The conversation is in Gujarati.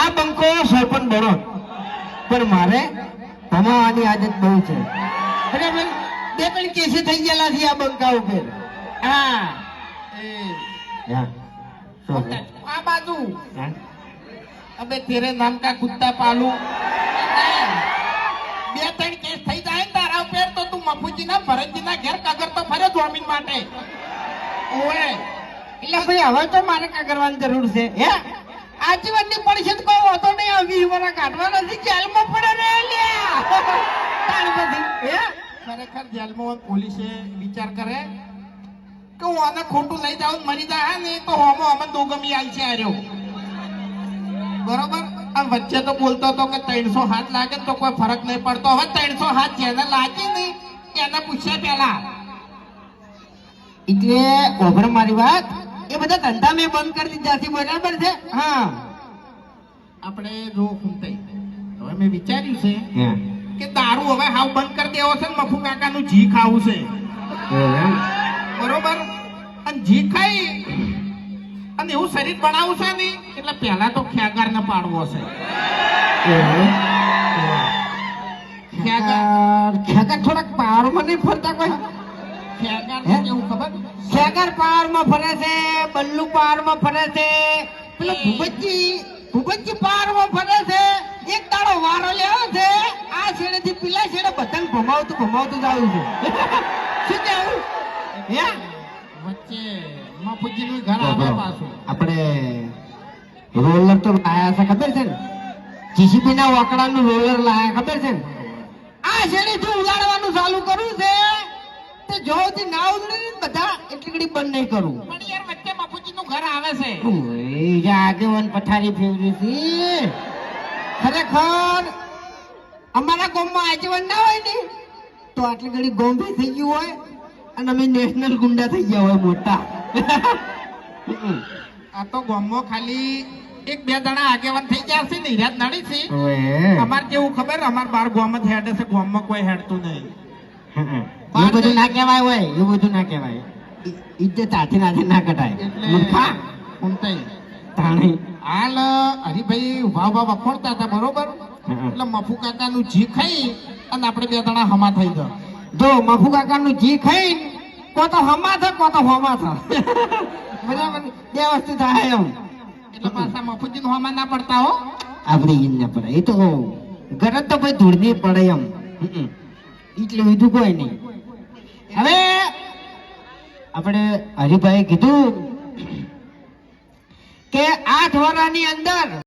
આ બંકો સરપંચ બનો પણ મારે ભમાવાની આદત બહુ છે બરાબર બે પણ કેસે થઈ ગયેલા છે આ બંકા ઉપર હા હા શું છે? આ બાજુ હા? અબે તેરે નામ કા કુત્તા પાલુ બે ત્રણ કેસ થઈ જાય ને તારા ઉપર તો તું મફુજીના ભરતજીના ઘેર કગર તો ફરે જમીન માટે ઓએ એટલે ભાઈ હવે તો મારે કા કરવાની જરૂર છે હે આજીવનની પરિષદ કોઈ હોતો નહીં આ 20 વર્ષ કાઢવા નથી જેલમાં પડે રે લ્યા તાણ પછી હે ખરેખર જેલમાં પોલીસે વિચાર કરે કે હું આને ખોટું લઈ જાઉં મરી જાય ને તો હોમો અમને દોગમી આલ છે આર્યો બરોબર આ વચ્ચે તો બોલતો હતો કે 300 હાથ લાગે તો કોઈ ફરક નહીં પડતો હવે 300 હાથ જેને લાગે નહીં એને પૂછ્યા પેલા એટલે ઓભર મારી વાત એ બધા ધંધા મેં બંધ કરી દીધા છે બરાબર છે હા આપણે જો ખૂંટાઈ હવે મેં વિચાર્યું છે હા કે દારૂ હવે હાવ બંધ કરી દેવો છે ને મફુ કાકાનું જી ખાવું છે બરોબર અને જી ખાઈ અને એવું શરીર બનાવવું છે ને એટલે પહેલા તો ખ્યાગાર ને પાડવો છે ખેગર થોડાક પાવરમાં નહીં ફરતા કોઈ ખ્યાગાર હે? કેવું ખબર ખેગર પાવરમાં ફરે છે બલ્લુ પાવરમાં ફરે છે પેલો ભૂપતજી પાવરમાં ફરે છે એક દાડો વારો લેવો છે આ છેડેથી પેલા છેડે બધાને ભમાવતું જ આવ્યું છે શું કેવું હે વચ્ચે મફુજીનું ઘર આવે પાછું આપણે રોલર તો લાયા છે ખબર છે ને જીસીબી ના વાકડાનું રોલર લાયા ખબર છે ને આ શેરીથી ઉલાડવાનું ચાલુ કર્યું છે તે જોથી ના ઉલડે ને બધા એટલી ઘડી બંધ નહીં કરું પણ યાર વચ્ચે મફુજીનું ઘર આવે છે ઓય આગેવાન પથારી ફેરવી છે ખરેખર અમારા ગામમાં આગેવાન ના હોય ને તો આટલી ઘડી ગોમ્બે થઈ ગયું હોય અને અમે નેશનલ ગુંડા થઈ ગયા હોય મોટા આ તો ગામમાં ખાલી એક બે જણા આગેવાન થઈ ગયા છે ને હિરાત નડી છે ઓય અમાર કેવું ખબર અમાર બાર ગામ જ હેડે છે ગામમાં કોઈ હેડતું નહીં એવું બધું ના કહેવાય હોય એવું બધું ના કહેવાય ઇજ્જત હાથે નાથે ના કટાય મૂર્ખા ખૂંટાઈ તાણી હાલ હરિભાઈ ઉભા વખોડતા હતા બરોબર એટલે મફુ કાકાનું જી ખાઈ અને આપણે બે જણા હમા થઈ ગયા જો મફુ કાકાનું જી ખાઈ કો તો હમા થા કો તો હોમા થા બરાબર બે વસ્તુ થાય એમ એટલે પાછા મફુજીનું હમા ના પડતા હો આપણે ઈન ના પડે એ તો ગરજ તો ભાઈ ધૂળની પડે એમ એટલે બીજું કોઈ નહીં હવે આપણે હરિભાઈ કીધું કે 8 વર્ષની અંદર